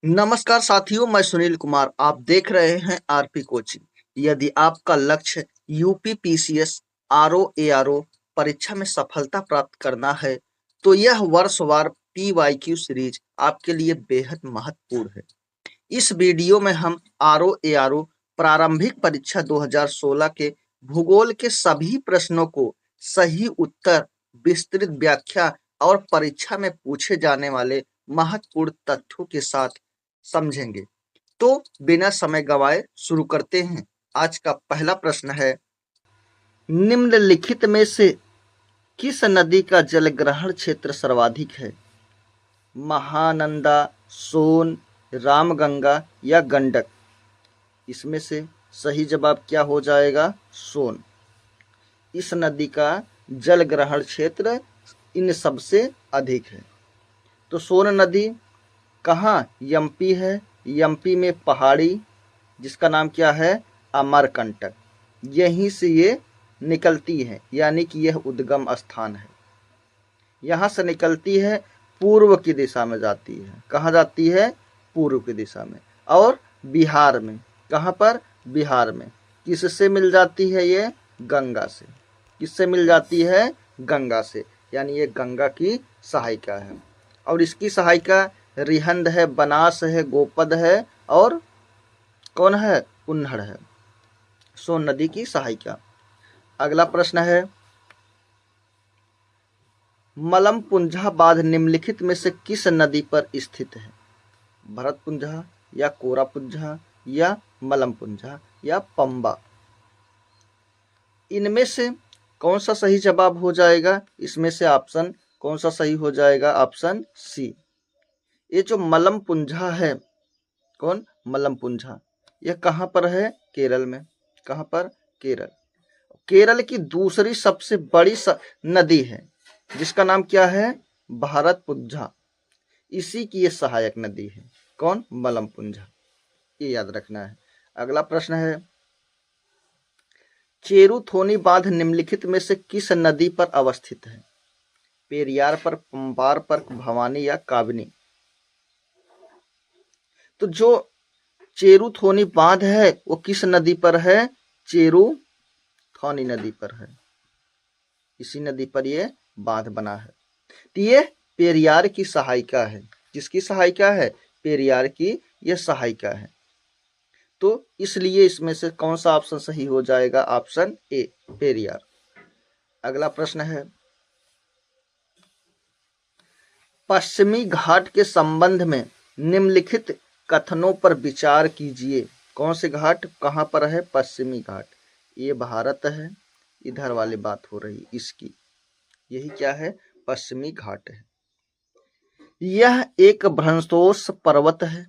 नमस्कार साथियों, मैं सुनील कुमार। आप देख रहे हैं आरपी कोचिंग। यदि आपका लक्ष्य यूपी पीसीएस आरओ एआरओ परीक्षा में सफलता प्राप्त करना है, तो यह वर्षवार पीवाईक्यू सीरीज आपके लिए बेहद महत्वपूर्ण है। इस वीडियो में हम आरओ एआरओ प्रारंभिक परीक्षा 2016 के भूगोल के सभी प्रश्नों को सही उत्तर, विस्तृत व्याख्या और परीक्षा में पूछे जाने वाले महत्वपूर्ण तथ्यों के साथ समझेंगे। तो बिना समय गवाए शुरू करते हैं। आज का पहला प्रश्न है, निम्नलिखित में से किस नदी का जलग्रहण क्षेत्र सर्वाधिक है? महानंदा, सोन, रामगंगा या गंडक? इसमें से सही जवाब क्या हो जाएगा? सोन। इस नदी का जल ग्रहण क्षेत्र इन सबसे अधिक है। तो सोन नदी कहाँ? एमपी है। एमपी में पहाड़ी, जिसका नाम क्या है? अमरकंटक। यहीं से ये निकलती है, यानी कि यह उद्गम स्थान है। यहाँ से निकलती है, पूर्व की दिशा में जाती है। कहाँ जाती है? पूर्व की दिशा में। और बिहार में, कहाँ पर? बिहार में। किससे मिल जाती है ये? गंगा से। किससे मिल जाती है? गंगा से। यानी ये गंगा की सहायिका है। और इसकी सहायिका रिहंद है, बनास है, गोपद है और कौन है? कुन्हड़ है। सोन नदी की सहायिका। अगला प्रश्न है, मलमपुंजा बांध निम्नलिखित में से किस नदी पर स्थित है? भरतपुंजा या कोरापुंजा या मलमपुंजा या पंबा? इनमें से कौन सा सही जवाब हो जाएगा? इसमें से ऑप्शन कौन सा सही हो जाएगा? Option C. ये जो मलमपुंजा है, कौन? मलमपुंजा, यह कहाँ पर है? केरल में। कहाँ पर? केरल। केरल की दूसरी सबसे बड़ी नदी है, जिसका नाम क्या है? भारतपुंजा। इसी की ये सहायक नदी है। कौन? मलमपुंजा। ये याद रखना है। अगला प्रश्न है, चेरुथोनी बांध निम्नलिखित में से किस नदी पर अवस्थित है? पेरियार पर, पंबार पर, भवानी या काबिनी? तो जो चेरुथोनी बांध है वो किस नदी पर है? चेरुथोनी नदी पर है। इसी नदी पर ये बांध बना है। तो ये पेरियार की सहायिका है। किसकी सहायिका है? पेरियार की यह सहायिका है। तो इसलिए इसमें से कौन सा ऑप्शन सही हो जाएगा? Option A, Periyar. अगला प्रश्न है, पश्चिमी घाट के संबंध में निम्नलिखित कथनों पर विचार कीजिए। कौन से घाट कहाँ पर है? पश्चिमी घाट। ये भारत है, इधर वाली बात हो रही इसकी। यही क्या है? पश्चिमी घाट है। यह एक भ्रंशोष पर्वत है।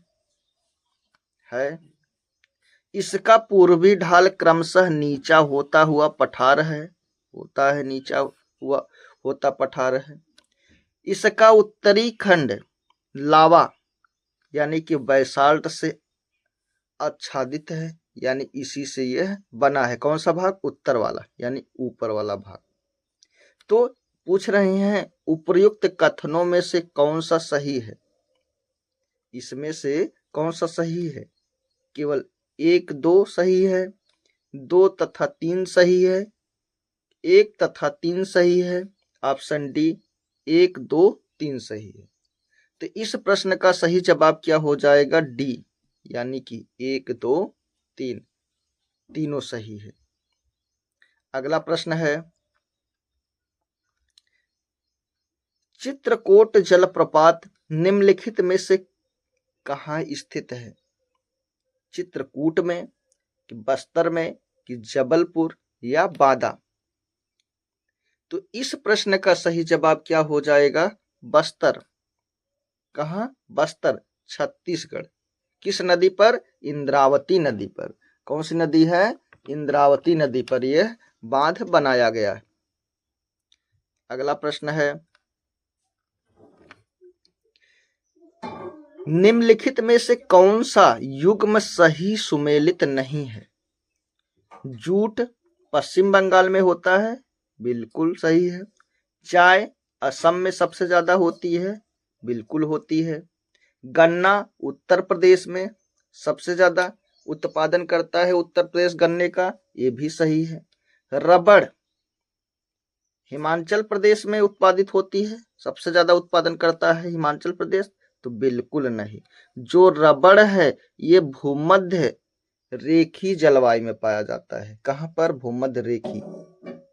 इसका पूर्वी ढाल क्रमशः नीचा होता हुआ पठार है। होता है नीचा हुआ होता पठार है। इसका उत्तरी खंड लावा यानी कि बैसाल्ट से आच्छादित है, यानी इसी से यह बना है। कौन सा भाग? उत्तर वाला, यानी ऊपर वाला भाग। तो पूछ रहे हैं, उपर्युक्त कथनों में से कौन सा सही है? इसमें से कौन सा सही है? केवल 1, 2 सही है, 2 तथा 3 सही है, 1 तथा 3 सही है। ऑप्शन डी, 1, 2, 3 सही है। तो इस प्रश्न का सही जवाब क्या हो जाएगा? डी, यानी कि 1, 2, 3 तीनों सही है। अगला प्रश्न है, चित्रकोट जलप्रपात निम्नलिखित में से कहाँ स्थित है? चित्रकूट में, कि बस्तर में, कि जबलपुर या बादा? तो इस प्रश्न का सही जवाब क्या हो जाएगा? बस्तर। कहाँ? बस्तर, छत्तीसगढ़। किस नदी पर? इंद्रावती नदी पर। कौन सी नदी है? इंद्रावती नदी पर यह बांध बनाया गया है। अगला प्रश्न है, निम्नलिखित में से कौन सा युग्म सही सुमेलित नहीं है? जूट पश्चिम बंगाल में होता है, बिल्कुल सही है। चाय असम में सबसे ज्यादा होती है, बिल्कुल होती है। गन्ना उत्तर प्रदेश में सबसे ज्यादा उत्पादन करता है उत्तर प्रदेश गन्ने का, ये भी सही है। रबड़ हिमाचल प्रदेश में उत्पादित होती है, सबसे ज्यादा उत्पादन करता है हिमाचल प्रदेश, तो बिल्कुल नहीं। जो रबड़ है ये भूमध्य रेखी जलवायु में पाया जाता है। कहाँ पर? भूमध्य रेखी,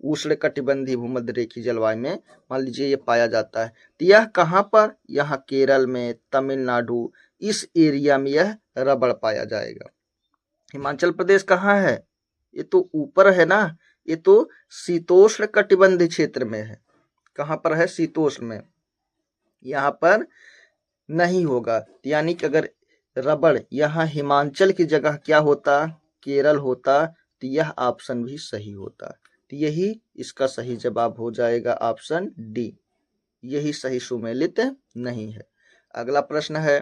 उष्णकटिबंधीय भूमध्य रेखी जलवायु में मान लीजिए ये पाया जाता है। तो यह कहाँ पर? यहाँ केरल में, तमिलनाडु, इस एरिया में यह रबड़ पाया जाएगा। हिमाचल प्रदेश कहाँ है? ये तो ऊपर है ना, ये तो शीतोष्ण कटिबंधीय क्षेत्र में है। कहाँ पर है? शीतोष्ण में, यहाँ पर नहीं होगा। यानी कि अगर रबड़ यहाँ हिमाचल की जगह क्या होता? केरल होता, तो यह ऑप्शन भी सही होता। तो यही इसका सही जवाब हो जाएगा ऑप्शन डी, यही सही सुमेलित नहीं है। अगला प्रश्न है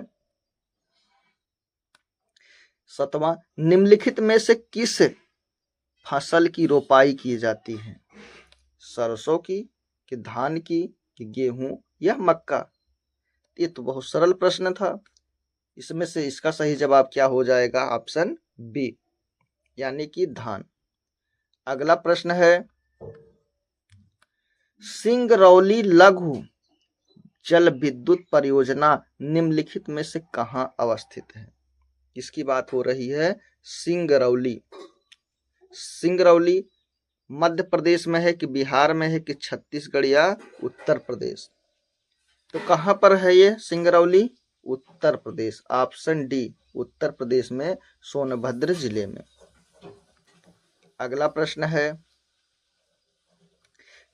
7वां, निम्नलिखित में से किस फसल की रोपाई की जाती है? सरसों की, कि धान की, कि गेहूं या मक्का? ये तो बहुत सरल प्रश्न था। इसमें से इसका सही जवाब क्या हो जाएगा? ऑप्शन बी, यानी कि धान। अगला प्रश्न है सिंगरौली लघु जल विद्युत परियोजना निम्नलिखित में से कहां अवस्थित है? किसकी बात हो रही है? सिंगरौली। सिंगरौली मध्य प्रदेश में है, कि बिहार में है, कि छत्तीसगढ़ या उत्तर प्रदेश? तो कहां पर है ये सिंगरौली? उत्तर प्रदेश, ऑप्शन डी, उत्तर प्रदेश में सोनभद्र जिले में। अगला प्रश्न है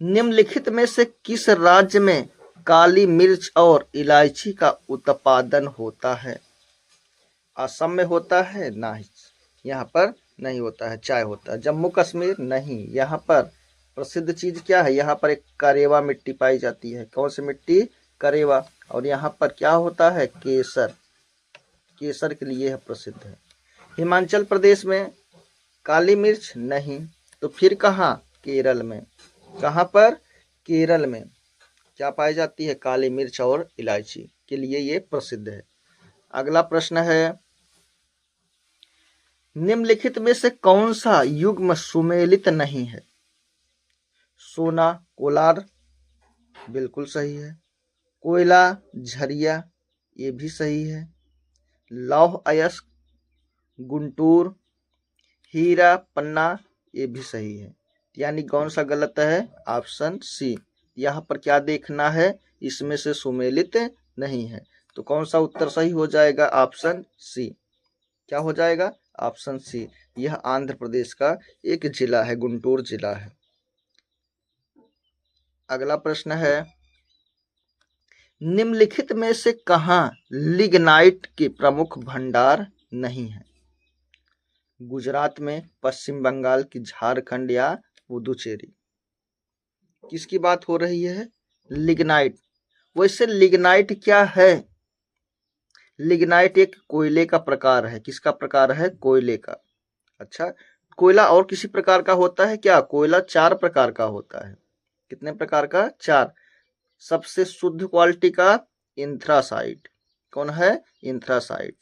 निम्नलिखित में से किस राज्य में काली मिर्च और इलायची का उत्पादन होता है? असम में होता है? नहीं, यहाँ पर नहीं होता है। चाय होता है। जम्मू कश्मीर? नहीं। यहाँ पर प्रसिद्ध चीज क्या है? यहाँ पर एक करेवा मिट्टी पाई जाती है। कौन सी मिट्टी? करेवा। और यहाँ पर क्या होता है? केसर, केसर के लिए यह प्रसिद्ध है। हिमाचल प्रदेश में काली मिर्च? नहीं। तो फिर कहाँ? केरल में। कहाँ पर? केरल में क्या पाई जाती है? काली मिर्च और इलायची के लिए ये प्रसिद्ध है। अगला प्रश्न है निम्नलिखित में से कौन सा युग्म सुमेलित नहीं है? सोना कोलार, बिल्कुल सही है। कोयला झरिया, ये भी सही है। लौह अयस्क, गुंटूर, हीरा पन्ना, ये भी सही है। यानी कौन सा गलत है? Option C. यहाँ पर क्या देखना है? इसमें से सुमेलित नहीं है। तो कौन सा उत्तर सही हो जाएगा? Option C. क्या हो जाएगा? Option C. यह आंध्र प्रदेश का एक जिला है, गुंटूर जिला है। अगला प्रश्न है निम्नलिखित में से कहां लिग्नाइट के प्रमुख भंडार नहीं है? गुजरात में, पश्चिम बंगाल की, झारखंड या पुदुचेरी? किसकी बात हो रही है? लिग्नाइट। वैसे लिग्नाइट क्या है? लिग्नाइट एक कोयले का प्रकार है। किसका प्रकार है? कोयले का। अच्छा, कोयला और किसी प्रकार का होता है क्या? कोयला 4 प्रकार का होता है। कितने प्रकार का? 4। सबसे शुद्ध क्वालिटी का इंथ्रासाइट। कौन है? इंथ्रासाइट।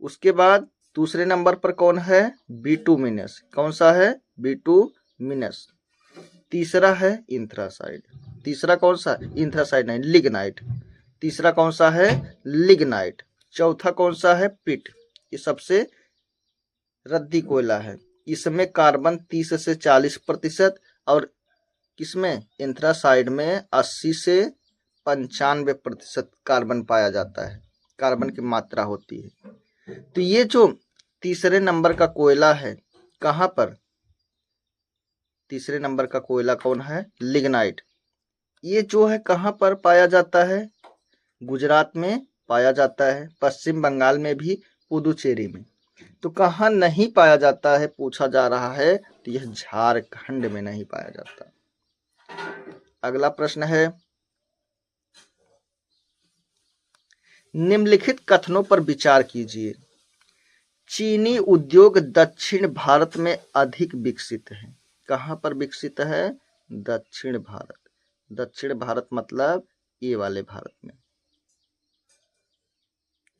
उसके बाद दूसरे नंबर पर कौन है? बिटुमिनस। कौन सा है? बिटुमिनस। तीसरा है इंथ्रासाइट। तीसरा कौन सा? इंथ्रासाइट नहीं, लिग्नाइट। तीसरा कौन सा है? लिग्नाइट। चौथा कौन सा है? पिट। ये सबसे रद्दी कोयला है। इसमें कार्बन 30 से 40% और किसमें? इंथ्रासाइड में 80 से 95% कार्बन पाया जाता है। कार्बन की मात्रा होती है। तो ये जो तीसरे नंबर का कोयला है, कहाँ पर? तीसरे नंबर का कोयला कौन है? लिग्नाइट। ये जो है कहाँ पर पाया जाता है? गुजरात में पाया जाता है, पश्चिम बंगाल में भी, पुदुचेरी में। तो कहाँ नहीं पाया जाता है पूछा जा रहा है, तो यह झारखंड में नहीं पाया जाता। अगला प्रश्न है निम्नलिखित कथनों पर विचार कीजिए। चीनी उद्योग दक्षिण भारत में अधिक विकसित है। कहाँ पर विकसित है? दक्षिण भारत। दक्षिण भारत मतलब ये वाले भारत में।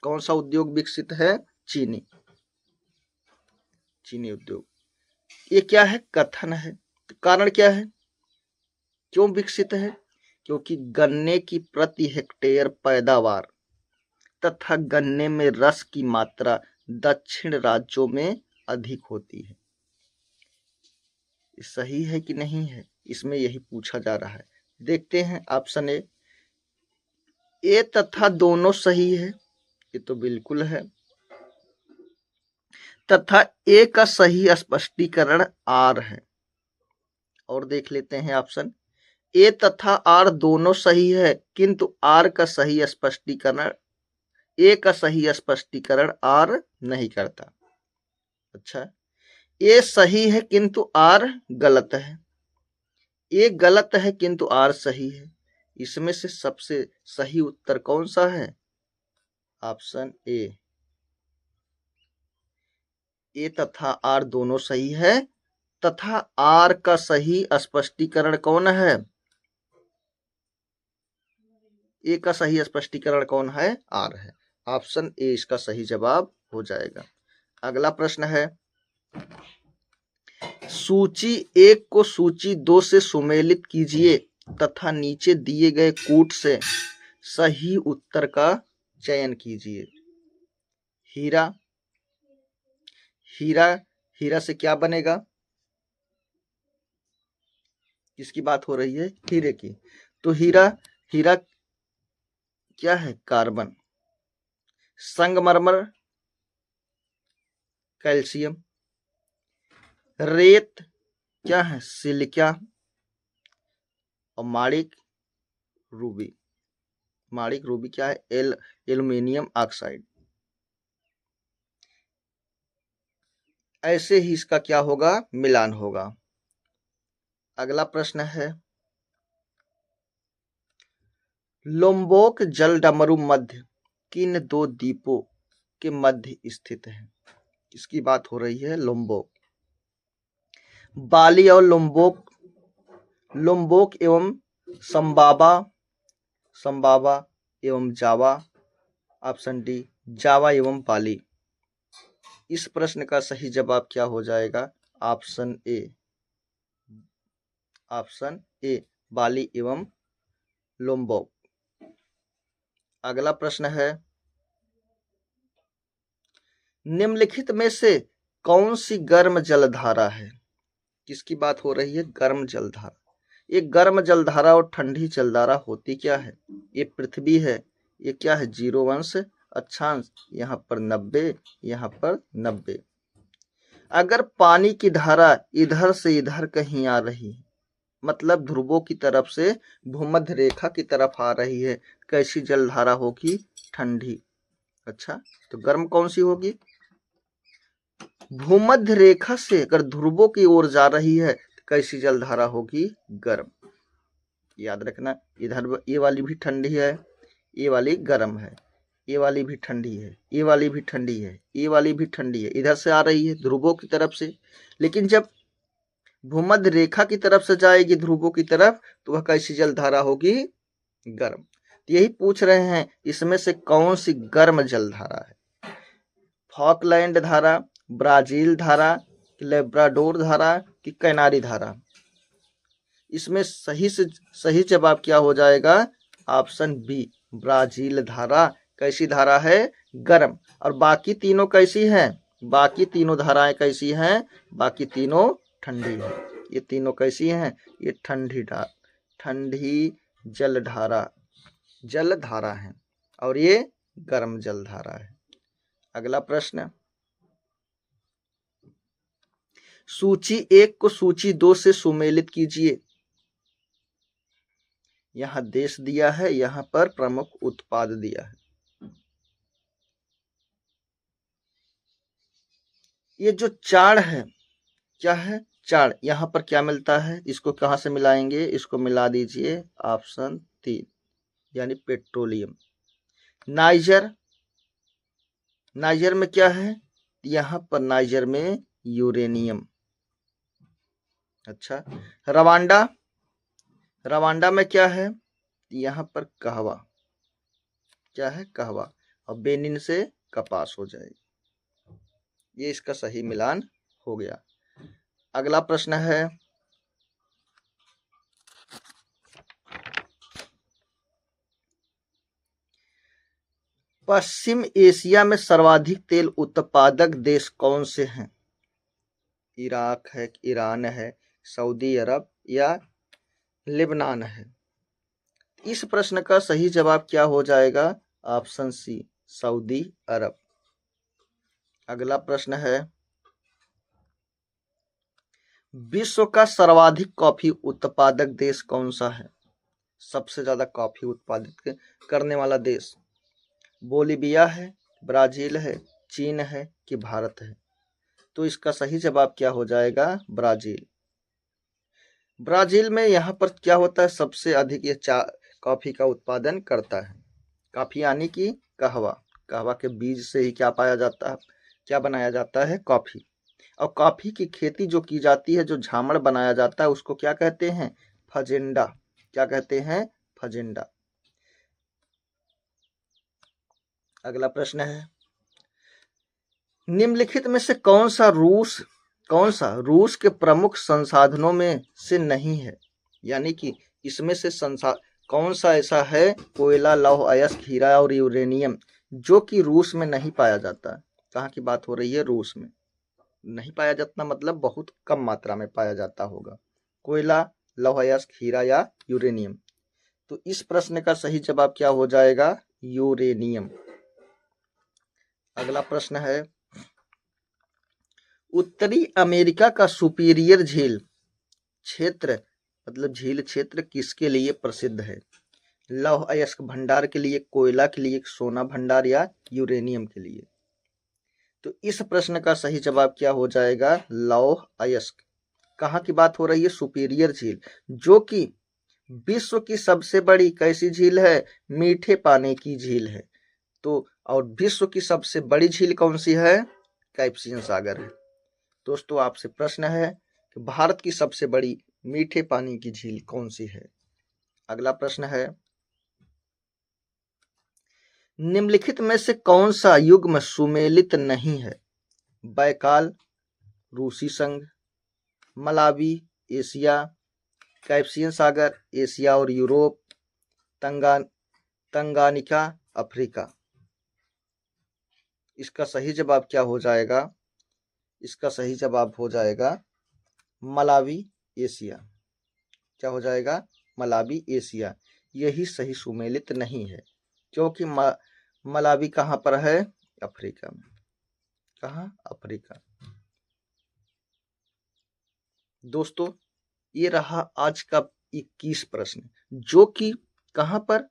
कौन सा उद्योग विकसित है? चीनी उद्योग। ये क्या है? कथन है। कारण क्या है? क्यों विकसित है? क्योंकि गन्ने की प्रति हेक्टेयर पैदावार तथा गन्ने में रस की मात्रा दक्षिण राज्यों में अधिक होती है। सही है कि नहीं है, इसमें यही पूछा जा रहा है। देखते हैं ऑप्शन ए तथा दोनों सही है, ये तो बिल्कुल है। तथा ए का सही स्पष्टीकरण आर है। और देख लेते हैं ऑप्शन ए तथा आर दोनों सही है, किंतु आर का सही स्पष्टीकरण ए का सही स्पष्टीकरण आर नहीं करता। अच्छा, ए सही है किंतु आर गलत है। ए गलत है किंतु आर सही है। इसमें से सबसे सही उत्तर कौन सा है? ऑप्शन ए तथा आर दोनों सही है तथा आर का सही स्पष्टीकरण कौन है? ए का सही स्पष्टीकरण कौन है? आर है। ऑप्शन ए इसका सही जवाब हो जाएगा। अगला प्रश्न है, सूची 1 को सूची 2 से सुमेलित कीजिए तथा नीचे दिए गए कूट से सही उत्तर का चयन कीजिए। हीरा, हीरा से क्या बनेगा? किसकी बात हो रही है? हीरे की। तो हीरा क्या है? कार्बन। संगमरमर कैल्शियम। रेत क्या है? सिलिका। और माणिक रूबी क्या है? Aluminium oxide. ऐसे ही इसका क्या होगा? मिलान होगा। अगला प्रश्न है, लोम्बोक जलडमरू मध्य किन 2 द्वीपों के मध्य स्थित है? इसकी बात हो रही है। लोम्बोक, बाली और लोम्बोक एवं संबाबा एवं जावा। ऑप्शन डी जावा एवं बाली। इस प्रश्न का सही जवाब क्या हो जाएगा? ऑप्शन ए बाली एवं लोम्बोक। अगला प्रश्न है, निम्नलिखित में से कौन सी गर्म जलधारा है? किसकी बात हो रही है? गर्म जलधारा। ये गर्म जलधारा और ठंडी जलधारा होती क्या है? ये पृथ्वी है। ये क्या है? 0 अंश अक्षांश, यहाँ पर 90, यहाँ पर 90। अगर पानी की धारा इधर से इधर कहीं आ रही है, मतलब ध्रुवों की तरफ से भूमध्य रेखा की तरफ आ रही है, कैसी जलधारा होगी? ठंडी। अच्छा, तो गर्म कौन सी होगी? भूमध्य रेखा से अगर ध्रुवों की ओर जा रही है तो कैसी जलधारा होगी? गर्म। याद रखना, इधर ये वाली भी ठंडी है, ये वाली गर्म है, ये वाली भी ठंडी है, ये वाली भी ठंडी है, ये वाली भी ठंडी है। इधर से आ रही है ध्रुवों की तरफ से, लेकिन जब भूमध्य रेखा की तरफ से जाएगी ध्रुवों की तरफ तो वह कैसी जलधारा होगी? गर्म। तो यही पूछ रहे हैं, इसमें से कौन सी गर्म जलधारा है? फॉकलैंड धारा, ब्राजील धारा, लेब्राडोर धारा कि कैनारी धारा? इसमें सही जवाब क्या हो जाएगा? ऑप्शन बी ब्राजील धारा। कैसी धारा है? गर्म। और बाकी तीनों कैसी हैं? बाकी तीनों धाराएं कैसी हैं? बाकी तीनों ठंडी है। ये तीनों कैसी हैं? ये ठंडी जलधारा है और ये गर्म जलधारा है। अगला प्रश्न, सूची 1 को सूची 2 से सुमेलित कीजिए। यहां देश दिया है, यहां पर प्रमुख उत्पाद दिया है। ये जो चाड़ है, क्या है? चाड़। यहां पर क्या मिलता है? इसको कहां से मिलाएंगे? इसको मिला दीजिए ऑप्शन 3 यानी पेट्रोलियम। नाइजर में क्या है? यहां पर नाइजर में यूरेनियम। अच्छा, रवांडा में क्या है? यहां पर कहवा। क्या है? कहवा। और बेनिन से कपास हो जाएगी। ये इसका सही मिलान हो गया। अगला प्रश्न है, पश्चिम एशिया में सर्वाधिक तेल उत्पादक देश कौन से हैं? इराक है, ईरान है, सऊदी अरब या लेबनान है? इस प्रश्न का सही जवाब क्या हो जाएगा? ऑप्शन सी, सऊदी अरब। अगला प्रश्न है, विश्व का सर्वाधिक कॉफी उत्पादक देश कौन सा है? सबसे ज्यादा कॉफी उत्पादित करने वाला देश बोलिविया है, ब्राजील है, चीन है कि भारत है? तो इसका सही जवाब क्या हो जाएगा? ब्राजील। ब्राजील में यहाँ पर क्या होता है, सबसे अधिक ये कॉफी का उत्पादन करता है। कॉफी यानी कि कहवा, कहवा के बीज से ही क्या पाया जाता है, क्या बनाया जाता है? कॉफी। और कॉफी की खेती जो की जाती है, जो झामड़ बनाया जाता है, उसको क्या कहते हैं? फजेंडा। क्या कहते हैं? फजेंडा। अगला प्रश्न है, निम्नलिखित में से कौन सा रूस के प्रमुख संसाधनों में से नहीं है? यानी कि इसमें से कौन सा ऐसा है, कोयला, लौह अयस्क, हीरा और यूरेनियम, जो कि रूस में नहीं पाया जाता? कहाँ की बात हो रही है? रूस में नहीं पाया जाता, मतलब बहुत कम मात्रा में पाया जाता होगा। कोयला, लौह अयस्क, हीरा या यूरेनियम? तो इस प्रश्न का सही जवाब क्या हो जाएगा? यूरेनियम। अगला प्रश्न है, उत्तरी अमेरिका का सुपीरियर झील क्षेत्र, मतलब झील क्षेत्र किसके लिए प्रसिद्ध है? लौह अयस्क भंडार के लिए, कोयला के लिए, सोना भंडार या यूरेनियम के लिए? तो इस प्रश्न का सही जवाब क्या हो जाएगा? लौह अयस्क। कहाँ की बात हो रही है? सुपीरियर झील, जो कि विश्व की सबसे बड़ी कैसी झील है? मीठे पानी की झील है। तो और विश्व की सबसे बड़ी झील कौन सी है? कैस्पियन सागर है। दोस्तों, आपसे प्रश्न है कि भारत की सबसे बड़ी मीठे पानी की झील कौन सी है? अगला प्रश्न है, निम्नलिखित में से कौन सा युग्म सुमेलित नहीं है? बैकाल, रूसी संघ, मलावी, एशिया, कैस्पियन सागर, एशिया और यूरोप, तंगानिका, अफ्रीका? इसका सही जवाब क्या हो जाएगा? इसका सही जवाब हो जाएगा मलावी, एशिया। क्या हो जाएगा? Malawi, Asia. यही सही सुमेलित नहीं है, क्योंकि मलावी कहाँ पर है? अफ्रीका में। कहाँ? अफ्रीका। दोस्तों, ये रहा आज का 21 प्रश्न, जो कि कहाँ पर?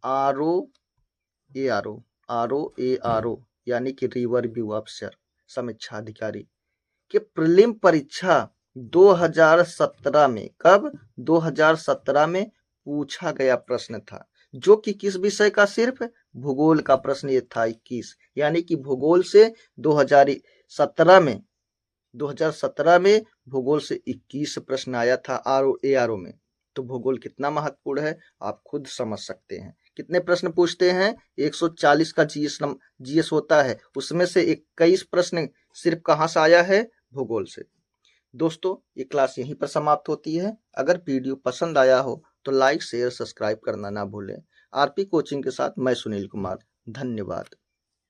ROARO यानी कि रिवर व्यू अफसर समीक्षा अधिकारी के प्रीलिम परीक्षा 2017 में, कब? 2017 में पूछा गया प्रश्न था, जो कि किस विषय का? सिर्फ भूगोल का प्रश्न ये था 21। यानी कि भूगोल से 2017 में भूगोल से 21 प्रश्न आया था ROARO में। तो भूगोल कितना महत्वपूर्ण है आप खुद समझ सकते हैं। कितने प्रश्न पूछते हैं? 140 का जीएस होता है, उसमें से 21 प्रश्न सिर्फ कहाँ से आया है? भूगोल से। दोस्तों, ये क्लास यहीं पर समाप्त होती है। अगर वीडियो पसंद आया हो तो लाइक, शेयर, सब्सक्राइब करना ना भूलें। आरपी कोचिंग के साथ मैं सुनील कुमार। धन्यवाद।